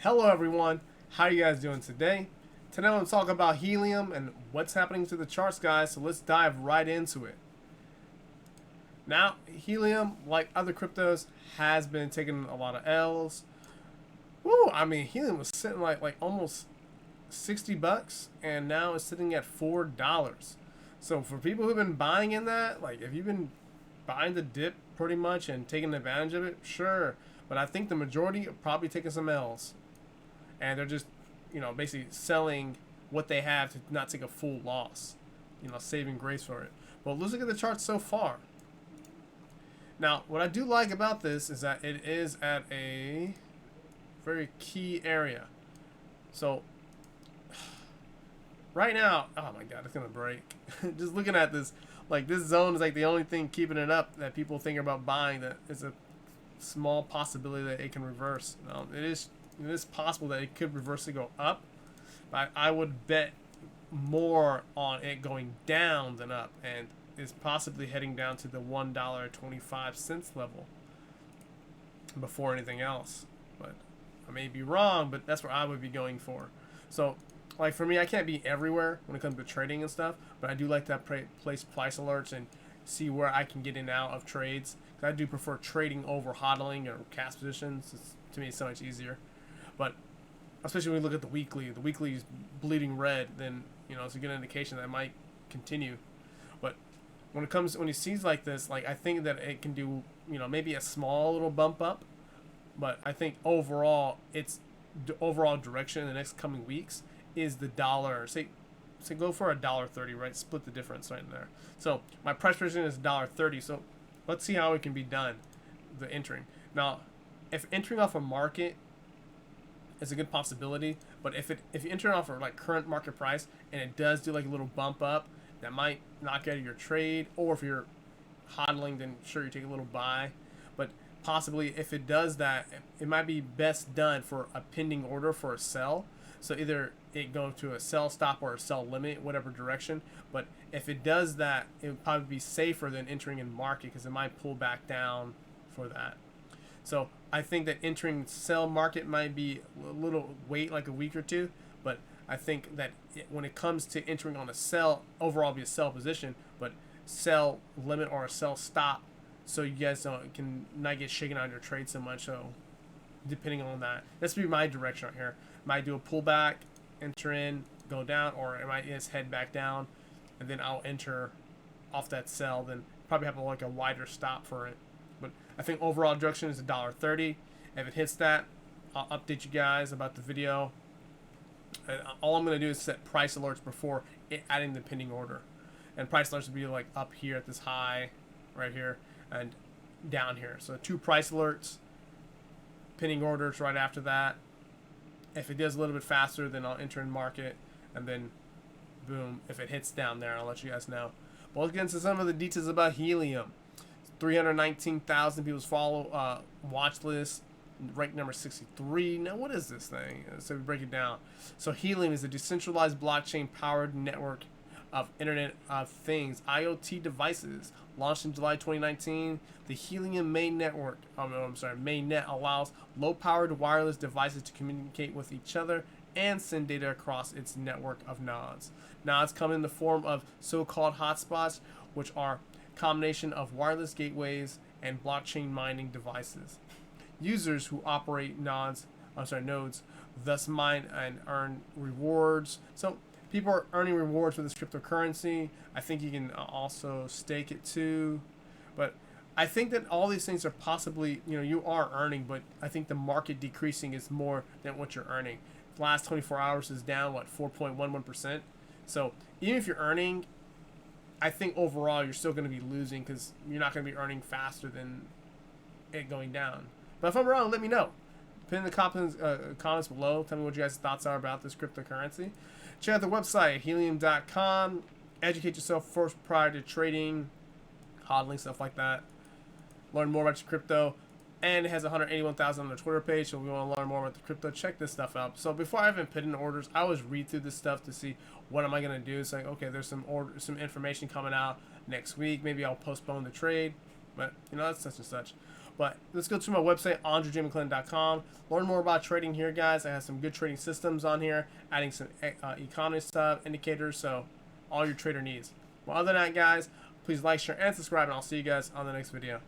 Hello everyone, how you guys doing today? Today I'm going to talk about Helium and what's happening to the charts, guys, so let's dive right into it. Now, Helium, like other cryptos, has been taking a lot of L's. Woo, I mean, Helium was sitting like almost 60 bucks and now it's sitting at $4. So for people who've been buying in that, like if you've been buying the dip pretty much and taking advantage of it, sure. But I think the majority are probably taking some L's. And they're just, basically selling what they have to not take a full loss, saving grace for it. But let's look at the chart so far. Now, what I do like about this is that it is at a very key area. So, right now, oh my god, it's going to break. Just looking at this, like this zone is like the only thing keeping it up that people think about buying, that is a small possibility that it can reverse. It is possible that it could reverse and go up, but I would bet more on it going down than up, and is possibly heading down to the $1.25 level before anything else. But I may be wrong, but that's where I would be going for. So, like for me, I can't be everywhere when it comes to trading and stuff, but I do like to place price alerts and see where I can get in and out of trades. Because I do prefer trading over hodling or cash positions. To me, it's so much easier. But especially when we look at the weekly is bleeding red, then it's a good indication that it might continue. But when he sees like this, like I think that it can do maybe a small little bump up, but I think overall its overall direction in the next coming weeks is the dollar. Say go for $1.30, right? Split the difference right in there. So my price prediction is $1.30. So let's see how it can be done. The entering now, if entering off a market is a good possibility, but if you enter off of like current market price and it does do like a little bump up, that might knock out of your trade. Or if you're hodling, then sure, you take a little buy. But possibly if it does that, it might be best done for a pending order for a sell. So either it go to a sell stop or a sell limit, whatever direction. But if it does that, it would probably be safer than entering in market, because it might pull back down for that. So I think that entering sell market might be a little wait, like a week or two. But I think that when it comes to entering on a sell, overall be a sell position, but sell limit or a sell stop, so you guys can not get shaken out of your trade so much. So depending on that, that's be my direction right here. Might do a pullback, enter in, go down, or it might just head back down, and then I'll enter off that sell. Then probably have like a wider stop for it. But I think overall direction is $1.30. If it hits that, I'll update you guys about the video. And all I'm going to do is set price alerts before adding the pending order. And price alerts would be like up here at this high, right here, and down here. So 2 price alerts, pending orders right after that. If it does a little bit faster, then I'll enter in market, and then boom, if it hits down there, I'll let you guys know. But let's get into some of the details about Helium. 319,000 people's watch list, ranked number 63. Now, what is this thing? So we break it down. So Helium is a decentralized blockchain-powered network of Internet of Things, IoT devices. Launched in July 2019, the Helium mainnet allows low-powered wireless devices to communicate with each other and send data across its network of nodes. Nodes come in the form of so-called hotspots, which are a combination of wireless gateways and blockchain mining devices. Users who operate nodes thus mine and earn rewards. So people are earning rewards for this cryptocurrency. I think you can also stake it too. But I think that all these things are possibly, you are earning, but I think the market decreasing is more than what you're earning. The last 24 hours is down, 4.11%. So even if you're earning, I think overall you're still going to be losing, because you're not going to be earning faster than it going down. But if I'm wrong, let me know. Put in the comments below. Tell me what you guys' thoughts are about this cryptocurrency. Check out the website, helium.com. Educate yourself first prior to trading, hodling, stuff like that. Learn more about your crypto. And it has 181,000 on their Twitter page, so if you want to learn more about the crypto, check this stuff out. So before I even put in orders, I always read through this stuff to see what am I going to do. It's like, okay, there's some information coming out next week. Maybe I'll postpone the trade, but that's such and such. But let's go to my website, andrejmcclinton.com. Learn more about trading here, guys. I have some good trading systems on here, adding some economy stuff, indicators, so all your trader needs. Well, other than that, guys, please like, share, and subscribe, and I'll see you guys on the next video.